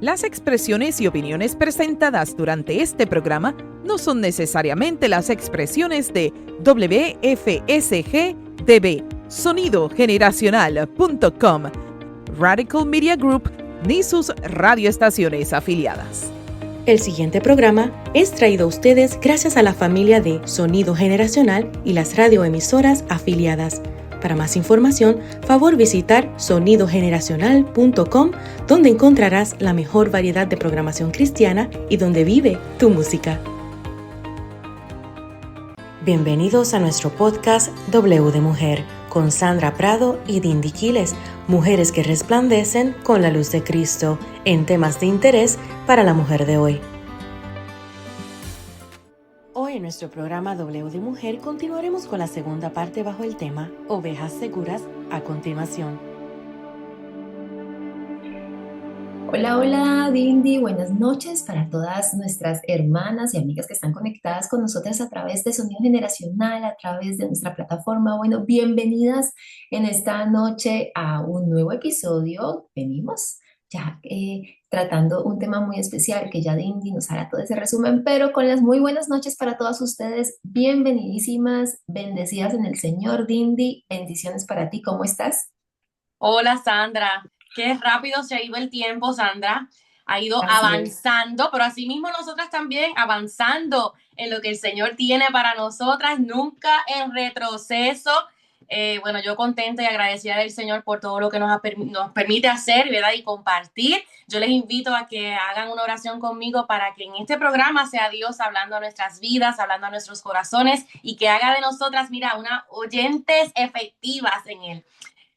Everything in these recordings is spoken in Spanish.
Las expresiones y opiniones presentadas durante este programa no son necesariamente las expresiones de WFSG-TV, sonidogeneracional.com, Radical Media Group, ni sus radioestaciones afiliadas. El siguiente programa es traído a ustedes gracias a la familia de Sonido Generacional y las radioemisoras afiliadas. Para más información, favor visitar sonidogeneracional.com, donde encontrarás la mejor variedad de programación cristiana y donde vive tu música. Bienvenidos a nuestro podcast W de Mujer, con Sandra Prado y Dindy Quiles, mujeres que resplandecen con la luz de Cristo en temas de interés para la mujer de hoy. Hoy en nuestro programa W de Mujer continuaremos con la segunda parte bajo el tema Ovejas Seguras a continuación. Hola, hola, Dindy, buenas noches para todas nuestras hermanas y amigas que están conectadas con nosotras a través de Sonido Generacional, a través de nuestra plataforma. Bueno, bienvenidas en esta noche a un nuevo episodio. Venimos ya tratando un tema muy especial que ya Dindy nos hará todo ese resumen, pero con las muy buenas noches para todas ustedes. Bienvenidísimas, bendecidas en el Señor. Dindy, bendiciones para ti. ¿Cómo estás? Hola, Sandra. Qué rápido se ha ido el tiempo, Sandra. Ha ido avanzando, pero asimismo nosotras también avanzando en lo que el Señor tiene para nosotras, nunca en retroceso. Bueno, yo contenta y agradecida del Señor por todo lo que nos permite hacer, ¿verdad? Y compartir. Yo les invito a que hagan una oración conmigo para que en este programa sea Dios hablando a nuestras vidas, hablando a nuestros corazones y que haga de nosotras, mira, unas oyentes efectivas en Él.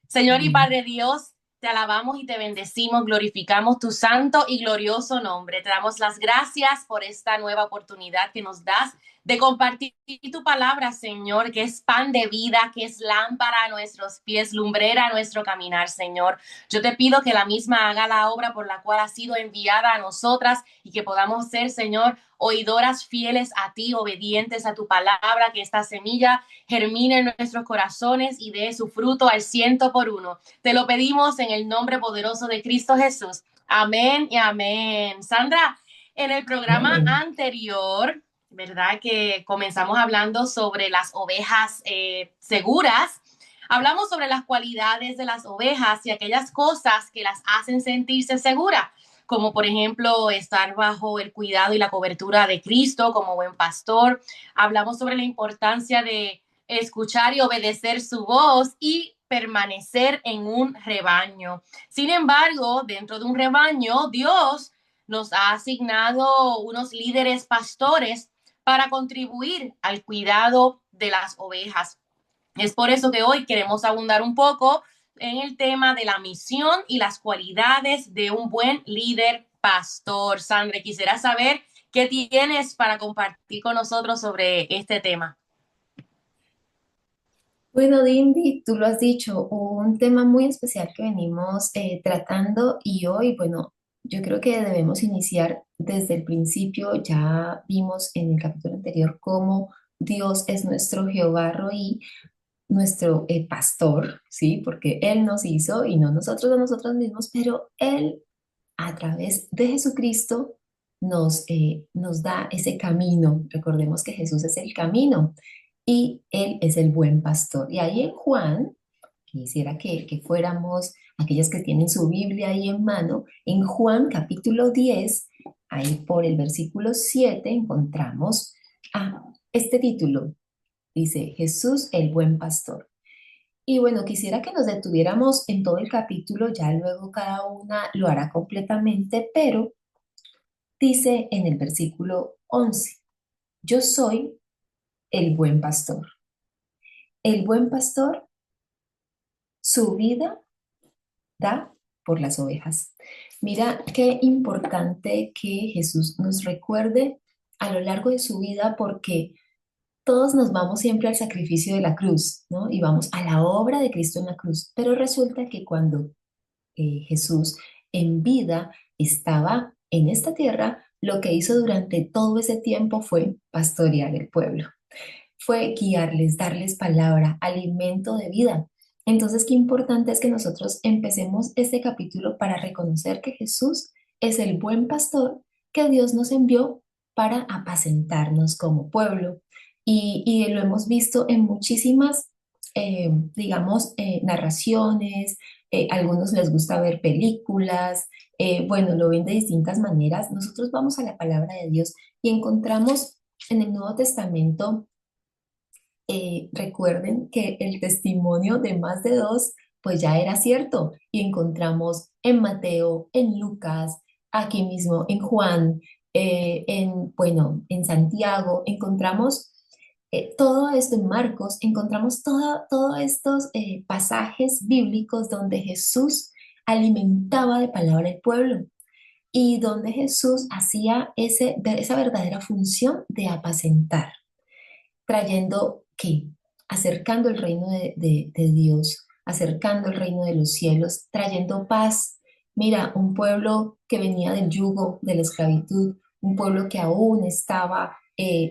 Señor y Padre Dios, te alabamos y te bendecimos, glorificamos tu santo y glorioso nombre. Te damos las gracias por esta nueva oportunidad que nos das de compartir tu palabra, Señor, que es pan de vida, que es lámpara a nuestros pies, lumbrera a nuestro caminar, Señor. Yo te pido que la misma haga la obra por la cual ha sido enviada a nosotras y que podamos ser, Señor, oidoras fieles a ti, obedientes a tu palabra, que esta semilla germine en nuestros corazones y dé su fruto al 100%. Te lo pedimos en el nombre poderoso de Cristo Jesús. Amén y amén. Sandra, en el programa anterior, ¿verdad? Que comenzamos hablando sobre las ovejas seguras. Hablamos sobre las cualidades de las ovejas y aquellas cosas que las hacen sentirse seguras, como por ejemplo estar bajo el cuidado y la cobertura de Cristo como buen pastor. Hablamos sobre la importancia de escuchar y obedecer su voz y permanecer en un rebaño. Sin embargo, dentro de un rebaño, Dios nos ha asignado unos líderes pastores para contribuir al cuidado de las ovejas. Es por eso que hoy queremos abundar un poco en el tema de la misión y las cualidades de un buen líder pastor. Sandra, quisiera saber qué tienes para compartir con nosotros sobre este tema. Bueno, Dindy, tú lo has dicho, un tema muy especial que venimos tratando y hoy, bueno, yo creo que debemos iniciar desde el principio. Ya vimos en el capítulo anterior cómo Dios es nuestro Jehová Roí, nuestro pastor, ¿sí? Porque Él nos hizo y no nosotros a nosotros mismos, pero Él a través de Jesucristo nos da ese camino. Recordemos que Jesús es el camino y Él es el buen pastor. Y ahí en Juan, quisiera que fuéramos aquellas que tienen su Biblia ahí en mano, en Juan capítulo 10, ahí por el versículo 7 encontramos este título. Dice, Jesús el buen pastor. Y bueno, quisiera que nos detuviéramos en todo el capítulo, ya luego cada una lo hará completamente, pero dice en el versículo 11, yo soy el buen pastor. El buen pastor su vida da por las ovejas. Mira qué importante que Jesús nos recuerde a lo largo de su vida, porque todos nos vamos siempre al sacrificio de la cruz, ¿no? Y vamos a la obra de Cristo en la cruz, pero resulta que cuando Jesús en vida estaba en esta tierra, lo que hizo durante todo ese tiempo fue pastorear el pueblo, fue guiarles, darles palabra, alimento de vida. Entonces, qué importante es que nosotros empecemos este capítulo para reconocer que Jesús es el buen pastor que Dios nos envió para apacentarnos como pueblo. Y lo hemos visto en muchísimas, digamos, narraciones. Algunos les gusta ver películas, bueno, lo ven de distintas maneras. Nosotros vamos a la palabra de Dios y encontramos en el Nuevo Testamento, recuerden que el testimonio de más de dos, pues ya era cierto, y encontramos en Mateo, en Lucas, aquí mismo en Juan, bueno, en Santiago, encontramos todo esto en Marcos, encontramos todos estos pasajes bíblicos donde Jesús alimentaba de palabra el pueblo y donde Jesús hacía esa verdadera función de apacentar, trayendo ¿qué? Acercando el reino de Dios, acercando el reino de los cielos, trayendo paz. Mira, un pueblo que venía del yugo, de la esclavitud, un pueblo que aún estaba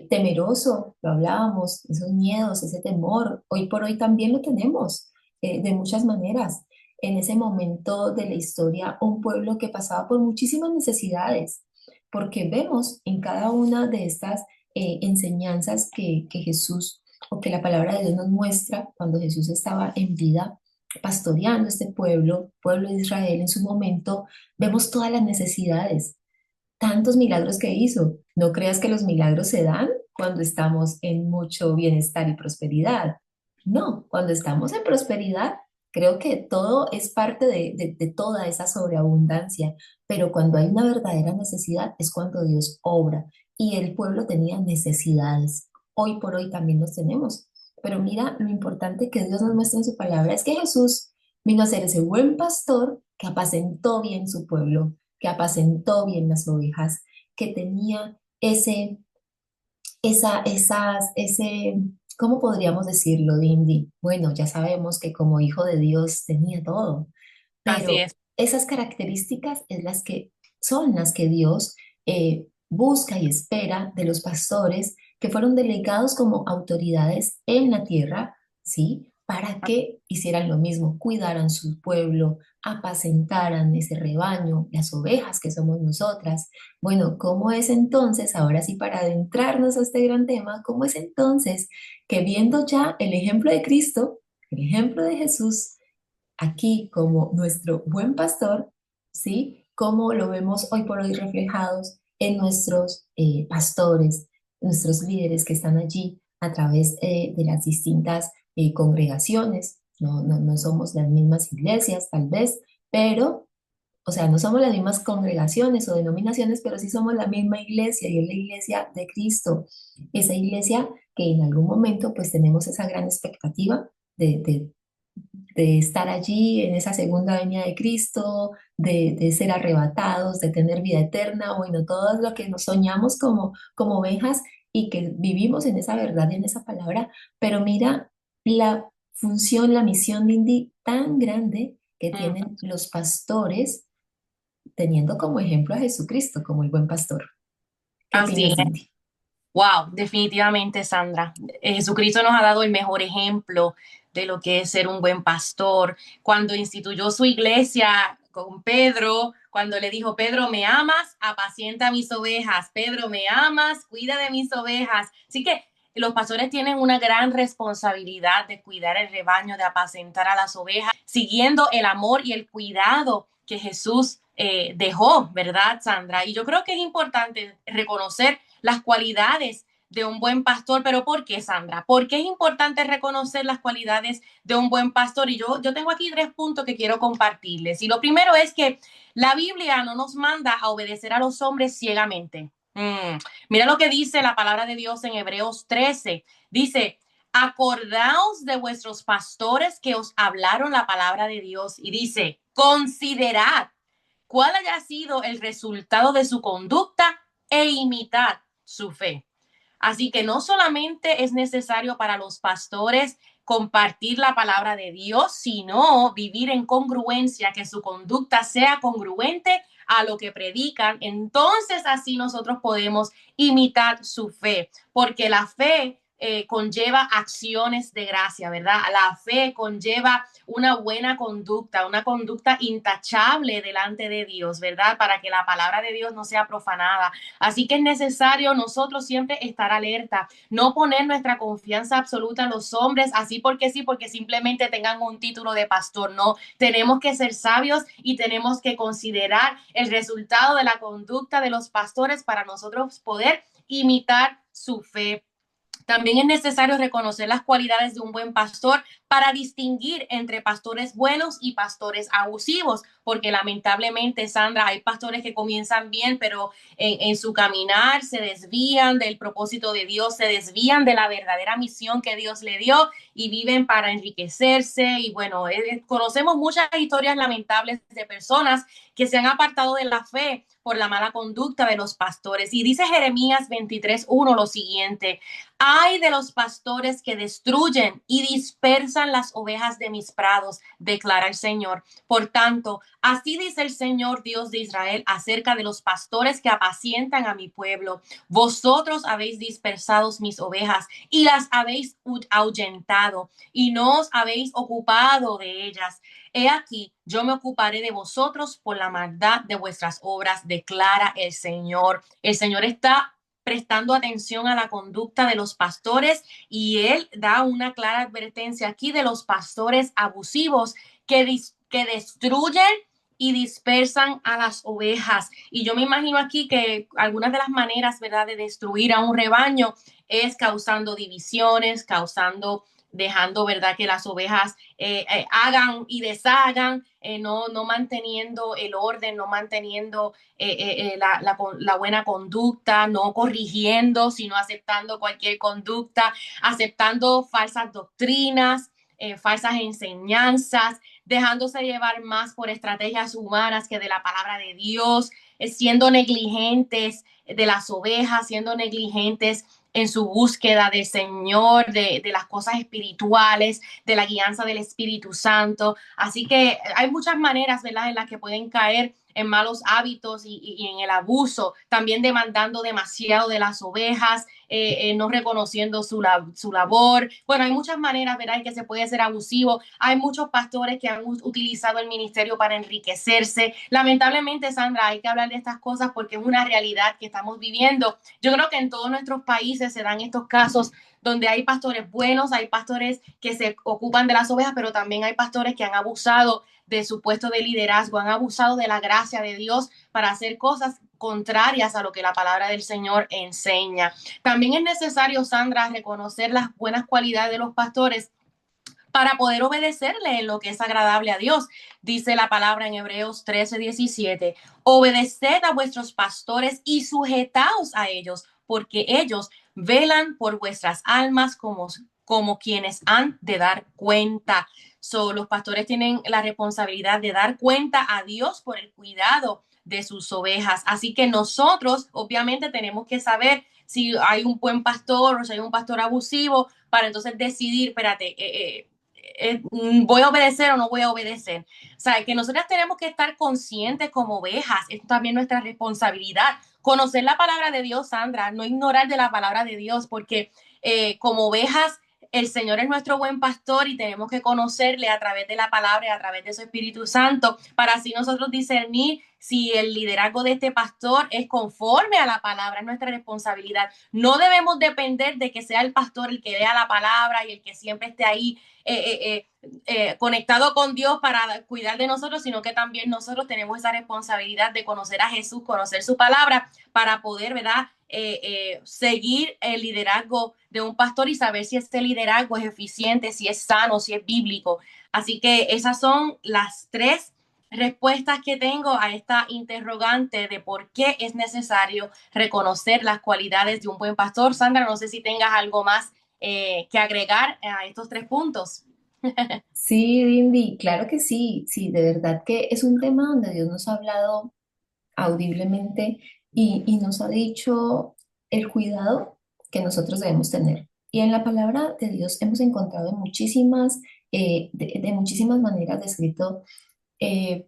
temeroso, lo hablábamos, esos miedos, ese temor, hoy por hoy también lo tenemos de muchas maneras. En ese momento de la historia, un pueblo que pasaba por muchísimas necesidades, porque vemos en cada una de estas enseñanzas que Jesús o que la palabra de Dios nos muestra cuando Jesús estaba en vida pastoreando este pueblo, pueblo de Israel en su momento, vemos todas las necesidades, tantos milagros que hizo. No creas que los milagros se dan cuando estamos en mucho bienestar y prosperidad. No, cuando estamos en prosperidad, creo que todo es parte de toda esa sobreabundancia, pero cuando hay una verdadera necesidad es cuando Dios obra y el pueblo tenía necesidades. Hoy por hoy también los tenemos. Pero mira, lo importante que Dios nos muestra en su palabra es que Jesús vino a ser ese buen pastor que apacentó bien su pueblo, que apacentó bien las ovejas, que tenía ese, ¿cómo podríamos decirlo, Dindy? Bueno, ya sabemos que como hijo de Dios tenía todo, Así pero es. esas características es son las que Dios busca y espera de los pastores que fueron delegados como autoridades en la tierra, ¿sí? Para que hicieran lo mismo, cuidaran su pueblo, apacentaran ese rebaño, las ovejas que somos nosotras. Bueno, ¿cómo es entonces, ahora sí, para adentrarnos a este gran tema, cómo es entonces que viendo ya el ejemplo de Cristo, el ejemplo de Jesús, aquí como nuestro buen pastor, ¿sí? Cómo lo vemos hoy por hoy reflejados en nuestros pastores, nuestros líderes que están allí a través de las distintas congregaciones. No somos las mismas iglesias, tal vez, pero, o sea, no somos las mismas congregaciones o denominaciones, pero sí somos la misma iglesia y es la iglesia de Cristo. Esa iglesia que en algún momento pues tenemos esa gran expectativa de estar allí en esa segunda venida de Cristo, de ser arrebatados, de tener vida eterna, bueno, todo lo que nos soñamos como ovejas y que vivimos en esa verdad y en esa palabra, pero mira la función, la misión, Lindy, tan grande que Mm, tienen los pastores teniendo como ejemplo a Jesucristo como el buen pastor. ¿Qué así opinas, es. Lindy? Wow, definitivamente, Sandra. Jesucristo nos ha dado el mejor ejemplo de lo que es ser un buen pastor. Cuando instituyó su iglesia con Pedro, cuando le dijo, Pedro, ¿me amas? Apacienta mis ovejas. Pedro, ¿me amas? Cuida de mis ovejas. Así que los pastores tienen una gran responsabilidad de cuidar el rebaño, de apacentar a las ovejas, siguiendo el amor y el cuidado que Jesús dejó, ¿verdad, Sandra? Y yo creo que es importante reconocer las cualidades de un buen pastor. ¿Pero por qué, Sandra? ¿Por qué es importante reconocer las cualidades de un buen pastor? Y yo tengo aquí 3 puntos que quiero compartirles. Y lo primero es que la Biblia no nos manda a obedecer a los hombres ciegamente. Mira lo que dice la palabra de Dios en Hebreos 13. Dice, acordaos de vuestros pastores que os hablaron la palabra de Dios. Y dice, considerad cuál haya sido el resultado de su conducta e imitad su fe. Así que no solamente es necesario para los pastores compartir la palabra de Dios, sino vivir en congruencia, que su conducta sea congruente a lo que predican. Entonces así nosotros podemos imitar su fe, porque la fe conlleva acciones de gracia, ¿verdad? La fe conlleva una buena conducta, una conducta intachable delante de Dios, ¿verdad? Para que la palabra de Dios no sea profanada. Así que es necesario nosotros siempre estar alerta, no poner nuestra confianza absoluta en los hombres, así porque sí, porque simplemente tengan un título de pastor. No, tenemos que ser sabios y tenemos que considerar el resultado de la conducta de los pastores para nosotros poder imitar su fe. También es necesario reconocer las cualidades de un buen pastor para distinguir entre pastores buenos y pastores abusivos, porque lamentablemente, Sandra, hay pastores que comienzan bien, pero en su caminar se desvían del propósito de Dios, se desvían de la verdadera misión que Dios le dio y viven para enriquecerse. Y bueno, conocemos muchas historias lamentables de personas que se han apartado de la fe por la mala conducta de los pastores. Y dice Jeremías 23:1 lo siguiente: ay de los pastores que destruyen y dispersan las ovejas de mis prados, declara el Señor. Por tanto, así dice el Señor Dios de Israel acerca de los pastores que apacientan a mi pueblo. Vosotros habéis dispersado mis ovejas y las habéis ahuyentado y no os habéis ocupado de ellas. He aquí, yo me ocuparé de vosotros por la maldad de vuestras obras, declara el Señor. El Señor está prestando atención a la conducta de los pastores y él da una clara advertencia aquí de los pastores abusivos que destruyen y dispersan a las ovejas. Y yo me imagino aquí que algunas de las maneras, ¿verdad?, de destruir a un rebaño es causando divisiones, dejando, ¿verdad?, que las ovejas hagan y deshagan, no manteniendo el orden, no manteniendo la buena conducta, no corrigiendo, sino aceptando cualquier conducta, aceptando falsas doctrinas, falsas enseñanzas, dejándose llevar más por estrategias humanas que de la palabra de Dios, siendo negligentes de las ovejas, siendo negligentes en su búsqueda del Señor, de las cosas espirituales, de la guianza del Espíritu Santo. Así que hay muchas maneras, ¿verdad?, en las que pueden caer en malos hábitos y en el abuso, también demandando demasiado de las ovejas, no reconociendo su labor. Bueno, hay muchas maneras, ¿verdad?, en que se puede ser abusivo. Hay muchos pastores que han utilizado el ministerio para enriquecerse. Lamentablemente, Sandra, hay que hablar de estas cosas porque es una realidad que estamos viviendo. Yo creo que en todos nuestros países se dan estos casos donde hay pastores buenos, hay pastores que se ocupan de las ovejas, pero también hay pastores que han abusado de su puesto de liderazgo, han abusado de la gracia de Dios para hacer cosas contrarias a lo que la palabra del Señor enseña. También es necesario, Sandra, reconocer las buenas cualidades de los pastores para poder obedecerle en lo que es agradable a Dios. Dice la palabra en Hebreos 13:17, obedeced a vuestros pastores y sujetaos a ellos, porque ellos velan por vuestras almas como quienes han de dar cuenta. Los pastores tienen la responsabilidad de dar cuenta a Dios por el cuidado de sus ovejas. Así que nosotros obviamente tenemos que saber si hay un buen pastor o si hay un pastor abusivo para entonces decidir, espérate, voy a obedecer o no voy a obedecer. O sea, que nosotras tenemos que estar conscientes como ovejas, es también nuestra responsabilidad. Conocer la palabra de Dios, Sandra, no ignorar de la palabra de Dios, porque como ovejas, el Señor es nuestro buen pastor y tenemos que conocerle a través de la palabra y a través de su Espíritu Santo para así nosotros discernir si el liderazgo de este pastor es conforme a la palabra, es nuestra responsabilidad. No debemos depender de que sea el pastor el que lea la palabra y el que siempre esté ahí conectado con Dios para cuidar de nosotros, sino que también nosotros tenemos esa responsabilidad de conocer a Jesús, conocer su palabra para poder, ¿verdad?, seguir el liderazgo de un pastor y saber si este liderazgo es eficiente, si es sano, si es bíblico. Así que esas son las tres respuestas que tengo a esta interrogante de por qué es necesario reconocer las cualidades de un buen pastor. Sandra, no sé si tengas algo más que agregar a estos tres puntos. Sí, Dindy, claro que sí, sí, de verdad que es un tema donde Dios nos ha hablado audiblemente y nos ha dicho el cuidado que nosotros debemos tener. Y en la palabra de Dios hemos encontrado muchísimas, de muchísimas maneras descrito, eh,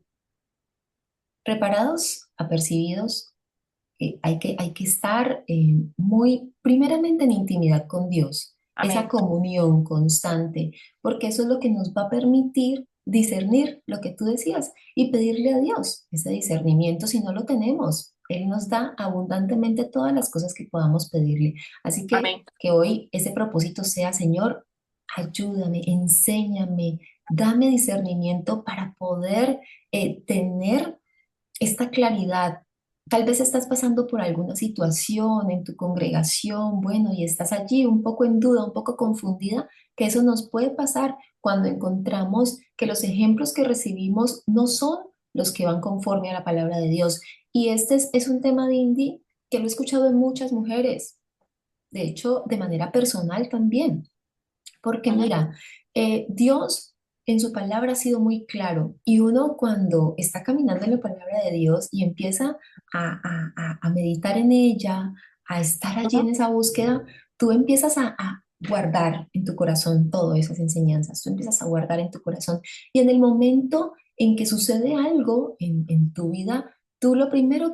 preparados, apercibidos. Hay que estar muy, primeramente, en intimidad con Dios. esa Amén. comunión constante, porque eso es lo que nos va a permitir discernir lo que tú decías y pedirle a Dios ese discernimiento si no lo tenemos. Él nos da abundantemente todas las cosas que podamos pedirle. Así Amén. que hoy ese propósito sea, Señor, ayúdame, enséñame, dame discernimiento para poder tener esta claridad. Tal vez estás pasando por alguna situación en tu congregación, bueno, y estás allí un poco en duda, un poco confundida, que eso nos puede pasar cuando encontramos que los ejemplos que recibimos no son los que van conforme a la palabra de Dios. Y este es un tema de Indy que lo he escuchado en muchas mujeres, de hecho, de manera personal también. Porque Ujú. mira, Dios en su palabra ha sido muy claro y uno cuando está caminando en la palabra de Dios y empieza a meditar en ella, a estar allí en Ujú. esa búsqueda, tú empiezas a guardar en tu corazón todas esas enseñanzas, tú empiezas a guardar en tu corazón y en el momento en que sucede algo en tu vida, tú lo primero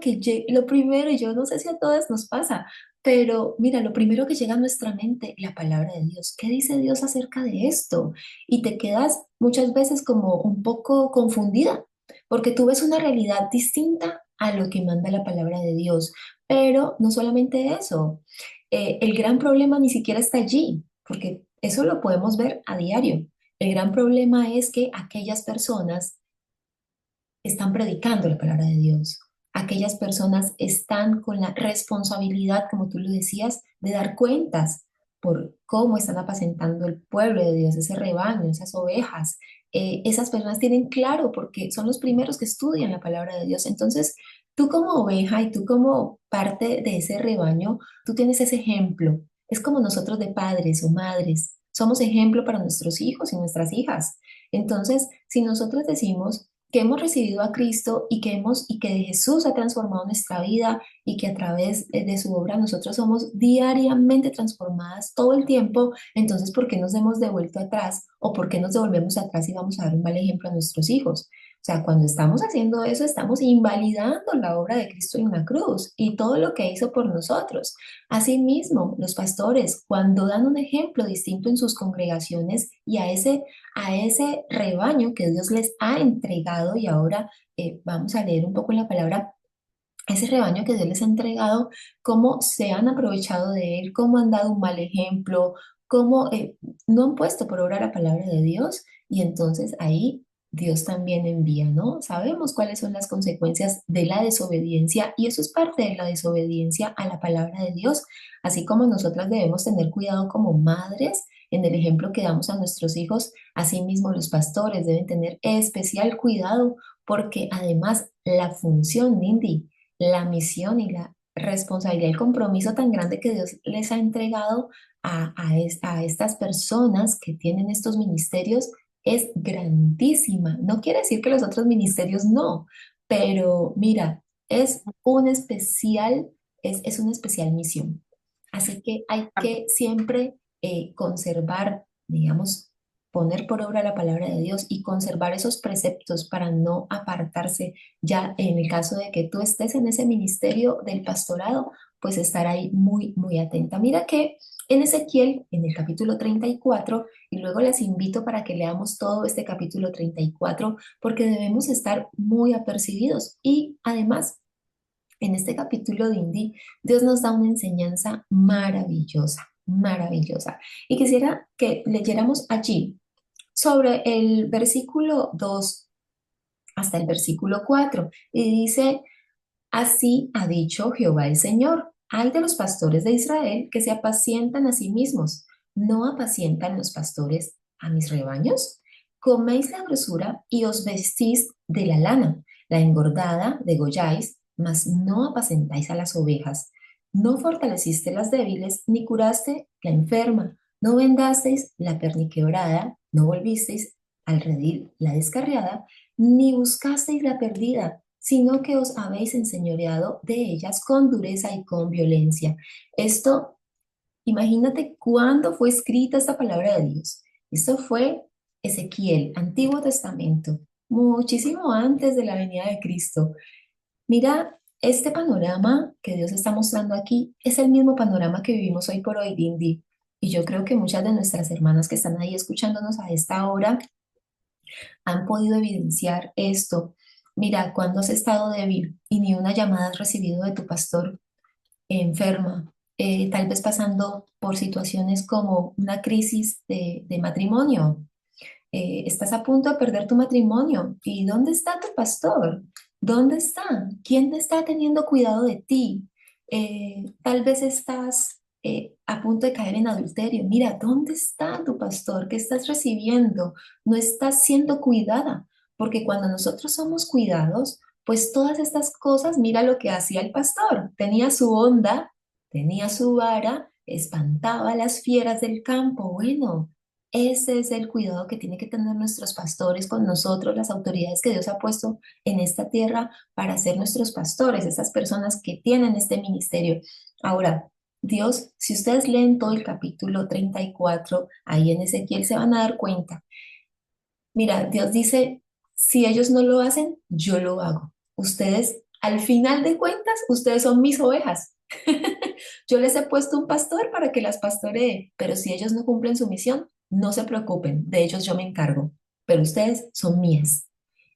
lo primero, y yo no sé si a todas nos pasa, pero mira, lo primero que llega a nuestra mente, la palabra de Dios. ¿Qué dice Dios acerca de esto? Y te quedas muchas veces como un poco confundida, porque tú ves una realidad distinta a lo que manda la palabra de Dios. Pero no solamente eso, el gran problema ni siquiera está allí, porque eso lo podemos ver a diario. El gran problema es que aquellas personas están predicando la palabra de Dios. Aquellas personas están con la responsabilidad, como tú lo decías, de dar cuentas por cómo están apacentando el pueblo de Dios, ese rebaño, esas ovejas. Esas personas tienen claro porque son los primeros que estudian la palabra de Dios. Entonces, tú como oveja y tú como parte de ese rebaño, tú tienes ese ejemplo. Es como nosotros de padres o madres. Somos ejemplo para nuestros hijos y nuestras hijas. Entonces, si nosotros decimos que hemos recibido a Cristo y que Jesús ha transformado nuestra vida y que a través de su obra nosotros somos diariamente transformadas todo el tiempo, entonces ¿por qué nos hemos devuelto atrás o por qué nos devolvemos atrás y vamos a dar un mal ejemplo a nuestros hijos? O sea, cuando estamos haciendo eso, estamos invalidando la obra de Cristo en la cruz y todo lo que hizo por nosotros. Asimismo, los pastores, cuando dan un ejemplo distinto en sus congregaciones y a ese rebaño que Dios les ha entregado y ahora vamos a leer un poco en la palabra, ese rebaño que Dios les ha entregado, cómo se han aprovechado de él, cómo han dado un mal ejemplo, cómo no han puesto por obra la palabra de Dios y entonces ahí Dios también envía, ¿no? Sabemos cuáles son las consecuencias de la desobediencia y eso es parte de la desobediencia a la palabra de Dios, así como nosotras debemos tener cuidado como madres en el ejemplo que damos a nuestros hijos, asimismo los pastores deben tener especial cuidado porque además la función, Lindy, la misión y la responsabilidad, el compromiso tan grande que Dios les ha entregado a estas personas que tienen estos ministerios es grandísima. No quiere decir que los otros ministerios no, pero mira, es una especial misión. Así que hay que siempre conservar, digamos, poner por obra la palabra de Dios y conservar esos preceptos para no apartarse ya en el caso de que tú estés en ese ministerio del pastorado, pues estar ahí muy, muy atenta. Mira que en Ezequiel, en el capítulo 34, y luego les invito para que leamos todo este capítulo 34, porque debemos estar muy apercibidos. Y además, en este capítulo de Indy, Dios nos da una enseñanza maravillosa, maravillosa. Y quisiera que leyéramos allí sobre el versículo 2 hasta el versículo 4 y dice, así ha dicho Jehová el Señor, hay de los pastores de Israel que se apacientan a sí mismos, ¿no apacientan los pastores a mis rebaños? Coméis la grosura y os vestís de la lana, la engordada degolláis, mas no apacentáis a las ovejas. No fortaleciste las débiles, ni curaste la enferma, no vendasteis la perniquebrada, no volvisteis al redil la descarriada, ni buscasteis la perdida, sino que os habéis enseñoreado de ellas con dureza y con violencia. Esto, imagínate cuándo fue escrita esta palabra de Dios. Esto fue Ezequiel, Antiguo Testamento, muchísimo antes de la venida de Cristo. Mira, este panorama que Dios está mostrando aquí es el mismo panorama que vivimos hoy por hoy, Dindy. Y yo creo que muchas de nuestras hermanas que están ahí escuchándonos a esta hora han podido evidenciar esto. Mira, cuando has estado débil y ni una llamada has recibido de tu pastor, enferma, tal vez pasando por situaciones como una crisis de matrimonio, estás a punto de perder tu matrimonio. ¿Y dónde está tu pastor? ¿Dónde está? ¿Quién está teniendo cuidado de ti? Tal vez estás a punto de caer en adulterio. Mira, ¿dónde está tu pastor? ¿Qué estás recibiendo? No estás siendo cuidada, porque cuando nosotros somos cuidados, pues todas estas cosas, mira lo que hacía el pastor. Tenía su onda, tenía su vara, espantaba a las fieras del campo. Bueno, ese es el cuidado que tienen que tener nuestros pastores con nosotros, las autoridades que Dios ha puesto en esta tierra para ser nuestros pastores, esas personas que tienen este ministerio. Ahora, Dios, si ustedes leen todo el capítulo 34, ahí en Ezequiel se van a dar cuenta. Mira, Dios dice, si ellos no lo hacen, yo lo hago. Ustedes, al final de cuentas, ustedes son mis ovejas. Yo les he puesto un pastor para que las pastoree, pero si ellos no cumplen su misión, no se preocupen, de ellos yo me encargo, pero ustedes son mías.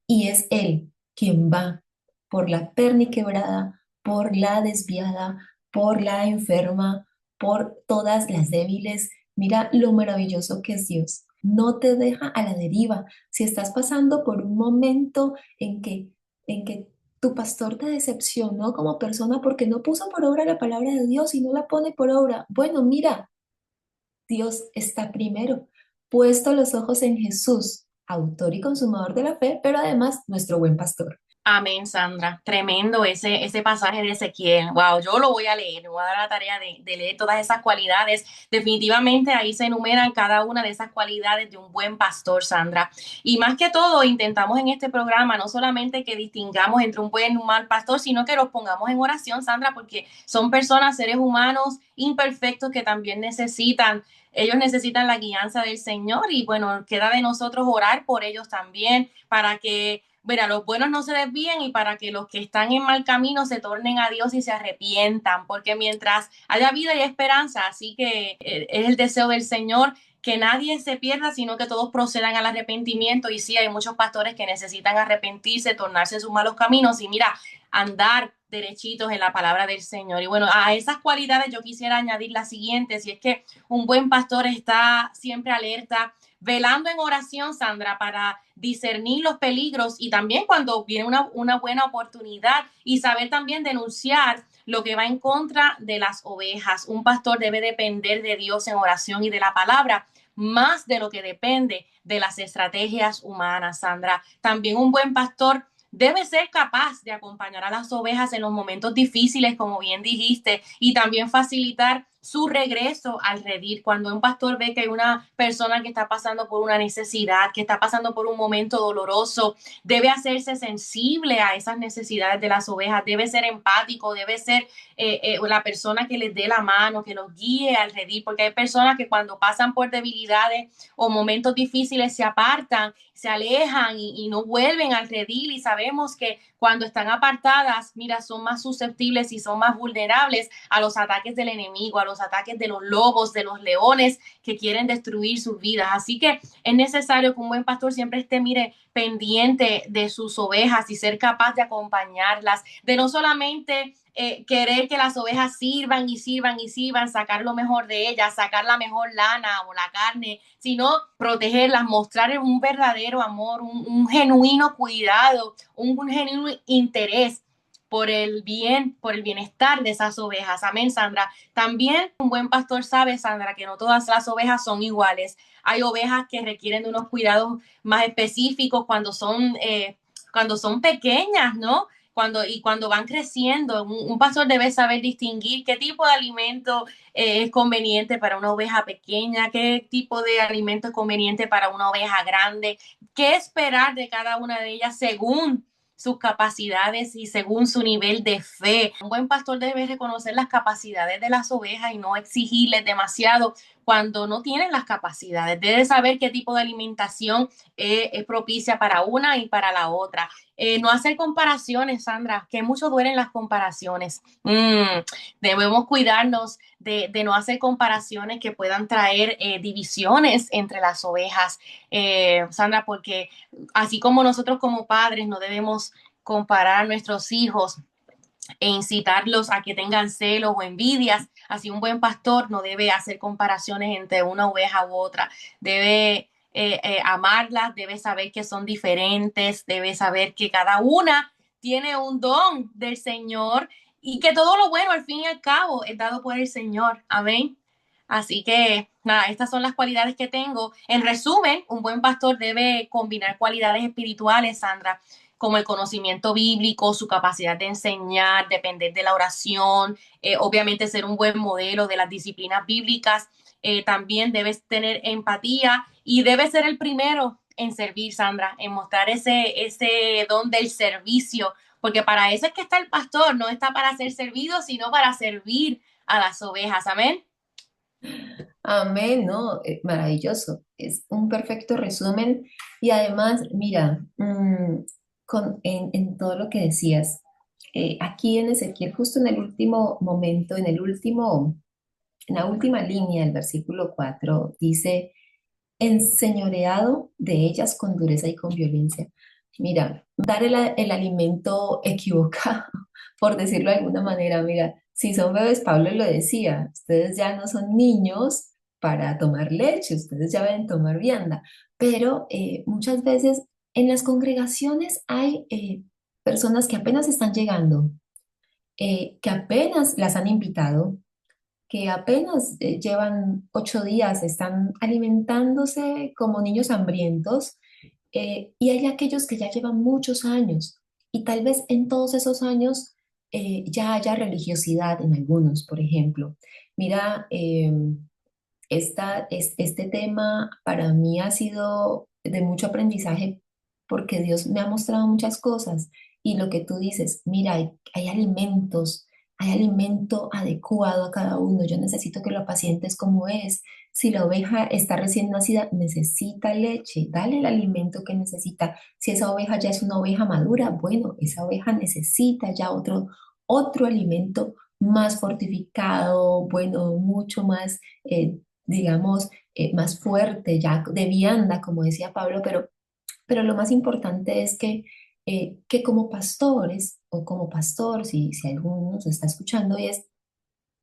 Y es Él quien va por la perniquebrada, por la desviada, por la enferma, por todas las débiles. Mira lo maravilloso que es Dios. No te deja a la deriva. Si estás pasando por un momento en que tu pastor te decepcionó como persona porque no puso por obra la palabra de Dios y no la pone por obra, bueno, mira, Dios está primero. Puesto los ojos en Jesús, autor y consumador de la fe, pero además nuestro buen pastor. Amén, Sandra. Tremendo ese pasaje de Ezequiel. Wow, yo lo voy a leer, me voy a dar la tarea de leer todas esas cualidades. Definitivamente ahí se enumeran cada una de esas cualidades de un buen pastor, Sandra. Y más que todo, intentamos en este programa no solamente que distingamos entre un buen y un mal pastor, sino que los pongamos en oración, Sandra, porque son personas, seres humanos imperfectos que también ellos necesitan la guianza del Señor y bueno, queda de nosotros orar por ellos también para que mira, los buenos no se desvíen y para que los que están en mal camino se tornen a Dios y se arrepientan, porque mientras haya vida y esperanza, así que es el deseo del Señor que nadie se pierda, sino que todos procedan al arrepentimiento. Y sí, hay muchos pastores que necesitan arrepentirse, tornarse de sus malos caminos y mira, andar derechitos en la palabra del Señor. Y bueno, a esas cualidades yo quisiera añadir las siguientes, y es que un buen pastor está siempre alerta, velando en oración, Sandra, para discernir los peligros y también cuando viene una buena oportunidad y saber también denunciar lo que va en contra de las ovejas. Un pastor debe depender de Dios en oración y de la palabra más de lo que depende de las estrategias humanas, Sandra. También un buen pastor debe ser capaz de acompañar a las ovejas en los momentos difíciles, como bien dijiste, y también facilitar su regreso al redil. Cuando un pastor ve que hay una persona que está pasando por una necesidad, que está pasando por un momento doloroso, debe hacerse sensible a esas necesidades de las ovejas, debe ser empático, debe ser la persona que les dé la mano, que los guíe al redil, porque hay personas que cuando pasan por debilidades o momentos difíciles se apartan, se alejan y no vuelven al redil, y sabemos que cuando están apartadas, mira, son más susceptibles y son más vulnerables a los ataques del enemigo, a los ataques de los lobos, de los leones que quieren destruir sus vidas. Así que es necesario que un buen pastor siempre esté, mire, pendiente de sus ovejas y ser capaz de acompañarlas, de no solamente querer que las ovejas sirvan y sirvan y sirvan, sacar lo mejor de ellas, sacar la mejor lana o la carne, sino protegerlas, mostrar un verdadero amor, un genuino cuidado, un genuino interés por el bien, por el bienestar de esas ovejas. Amén, Sandra. También un buen pastor sabe, Sandra, que no todas las ovejas son iguales. Hay ovejas que requieren de unos cuidados más específicos cuando son pequeñas, ¿no? Cuando van creciendo, un pastor debe saber distinguir qué tipo de alimento es conveniente para una oveja pequeña, qué tipo de alimento es conveniente para una oveja grande, qué esperar de cada una de ellas según sus capacidades y según su nivel de fe. Un buen pastor debe reconocer las capacidades de las ovejas y no exigirles demasiado cuando no tienen las capacidades. Debes saber qué tipo de alimentación es propicia para una y para la otra. No hacer comparaciones, Sandra, que mucho duelen las comparaciones. Debemos cuidarnos de no hacer comparaciones que puedan traer divisiones entre las ovejas, Sandra, porque así como nosotros como padres no debemos comparar a nuestros hijos e incitarlos a que tengan celos o envidias. Así un buen pastor no debe hacer comparaciones entre una oveja u otra. Debe amarlas, debe saber que son diferentes, debe saber que cada una tiene un don del Señor y que todo lo bueno al fin y al cabo es dado por el Señor. Amén. Así que, nada, estas son las cualidades que tengo. En resumen, un buen pastor debe combinar cualidades espirituales, Sandra, como el conocimiento bíblico, su capacidad de enseñar, depender de la oración, obviamente ser un buen modelo de las disciplinas bíblicas. También debes tener empatía y debes ser el primero en servir, Sandra, en mostrar ese don del servicio, porque para eso es que está el pastor, no está para ser servido, sino para servir a las ovejas. Amén. Amén, ¿no? Maravilloso. Es un perfecto resumen. Y además, mira, en todo lo que decías, aquí en Ezequiel, justo en el último momento, en la última línea del versículo 4 dice, enseñoreado de ellas con dureza y con violencia. Mira, dar el alimento equivocado, por decirlo de alguna manera. Mira, si son bebés, Pablo lo decía, ustedes ya no son niños para tomar leche, ustedes ya deben tomar vianda, pero muchas veces en las congregaciones hay personas que apenas están llegando, que apenas las han invitado, que apenas llevan 8 días, están alimentándose como niños hambrientos, y hay aquellos que ya llevan muchos años y tal vez en todos esos años ya haya religiosidad en algunos, por ejemplo. Mira, este tema para mí ha sido de mucho aprendizaje porque Dios me ha mostrado muchas cosas y lo que tú dices, mira, hay alimentos, hay alimento adecuado a cada uno. Yo necesito que lo pacientes como es. Si la oveja está recién nacida, necesita leche, dale el alimento que necesita. Si esa oveja ya es una oveja madura, bueno, esa oveja necesita ya otro alimento más fortificado, bueno, mucho más digamos, más fuerte, ya de vianda, como decía Pablo, pero lo más importante es que como pastores o como pastor, si alguno nos está escuchando, y es,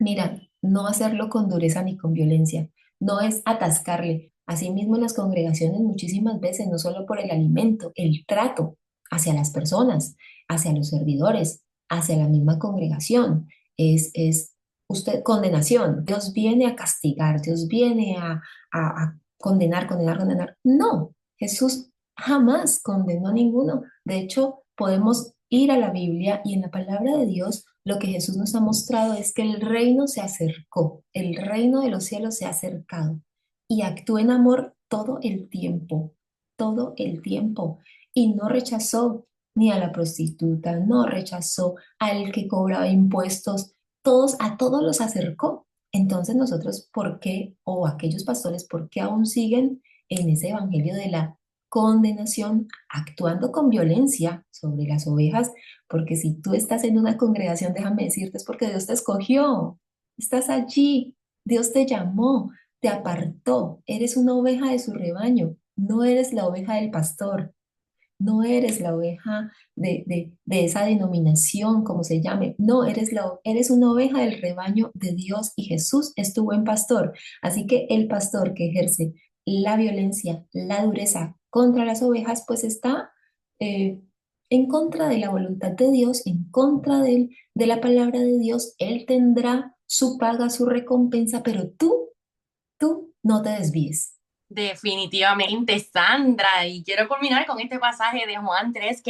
mira, no hacerlo con dureza ni con violencia, no es atascarle. Asimismo, en las congregaciones muchísimas veces, no solo por el alimento, el trato hacia las personas, hacia los servidores, hacia la misma congregación, es usted condenación. Dios viene a castigar, Dios viene a condenar, condenar, condenar. No, Jesús jamás condenó a ninguno. De hecho, podemos ir a la Biblia y en la palabra de Dios lo que Jesús nos ha mostrado es que el reino se acercó, el reino de los cielos se ha acercado y actuó en amor todo el tiempo. Y no rechazó ni a la prostituta, no rechazó al que cobraba impuestos, a todos los acercó. Entonces nosotros, ¿por qué, o aquellos pastores, por qué aún siguen en ese evangelio de la condenación, actuando con violencia sobre las ovejas? Porque si tú estás en una congregación, déjame decirte, es porque Dios te escogió, estás allí, Dios te llamó, te apartó, eres una oveja de su rebaño, no eres la oveja del pastor, no eres la oveja de esa denominación, como se llame, no, eres una oveja del rebaño de Dios y Jesús es tu buen pastor. Así que el pastor que ejerce la violencia, la dureza contra las ovejas, pues está eh, en contra de la voluntad de Dios, en contra de la palabra de Dios. Él tendrá su paga, su recompensa, pero tú no te desvíes. Definitivamente, Sandra. Y quiero culminar con este pasaje de Juan 3,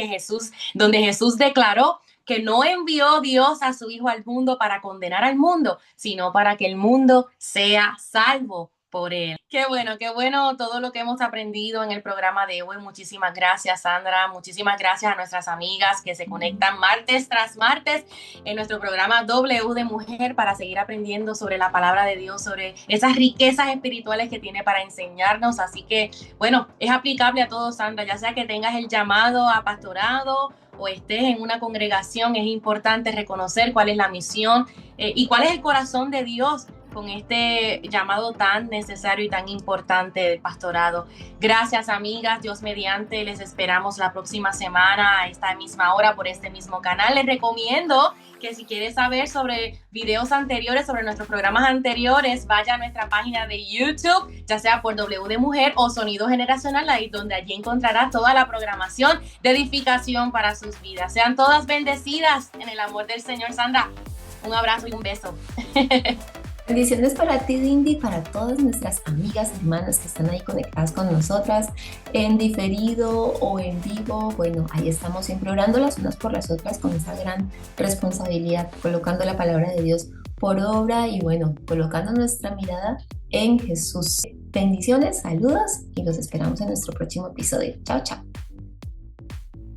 donde Jesús declaró que no envió Dios a su Hijo al mundo para condenar al mundo, sino para que el mundo sea salvo por Él. Qué bueno todo lo que hemos aprendido en el programa de hoy. Muchísimas gracias, Sandra. Muchísimas gracias a nuestras amigas que se conectan martes tras martes en nuestro programa W de Mujer para seguir aprendiendo sobre la palabra de Dios, sobre esas riquezas espirituales que tiene para enseñarnos. Así que, bueno, es aplicable a todos, Sandra, ya sea que tengas el llamado a pastorado o estés en una congregación, es importante reconocer cuál es la misión y cuál es el corazón de Dios con este llamado tan necesario y tan importante del pastorado. Gracias, amigas. Dios mediante, les esperamos la próxima semana a esta misma hora por este mismo canal. Les recomiendo que si quieres saber sobre videos anteriores, sobre nuestros programas anteriores, vaya a nuestra página de YouTube, ya sea por W de Mujer o Sonido Generacional, ahí donde allí encontrará toda la programación de edificación para sus vidas. Sean todas bendecidas en el amor del Señor. Sandra, un abrazo y un beso. Bendiciones para ti, Dindy, y para todas nuestras amigas, hermanas que están ahí conectadas con nosotras en diferido o en vivo. Bueno, ahí estamos siempre orando las unas por las otras con esa gran responsabilidad, colocando la palabra de Dios por obra y bueno, colocando nuestra mirada en Jesús. Bendiciones, saludos y los esperamos en nuestro próximo episodio. Chao, chao.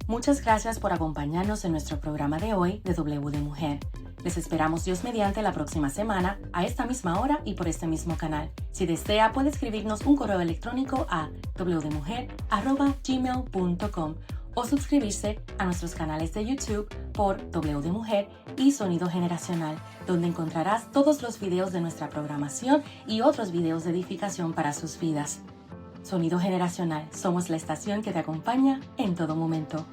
Muchas gracias por acompañarnos en nuestro programa de hoy de W de Mujer. Les esperamos Dios mediante la próxima semana, a esta misma hora y por este mismo canal. Si desea, puede escribirnos un correo electrónico a wdemujer@gmail.com o suscribirse a nuestros canales de YouTube por W de Mujer y Sonido Generacional, donde encontrarás todos los videos de nuestra programación y otros videos de edificación para sus vidas. Sonido Generacional, somos la estación que te acompaña en todo momento.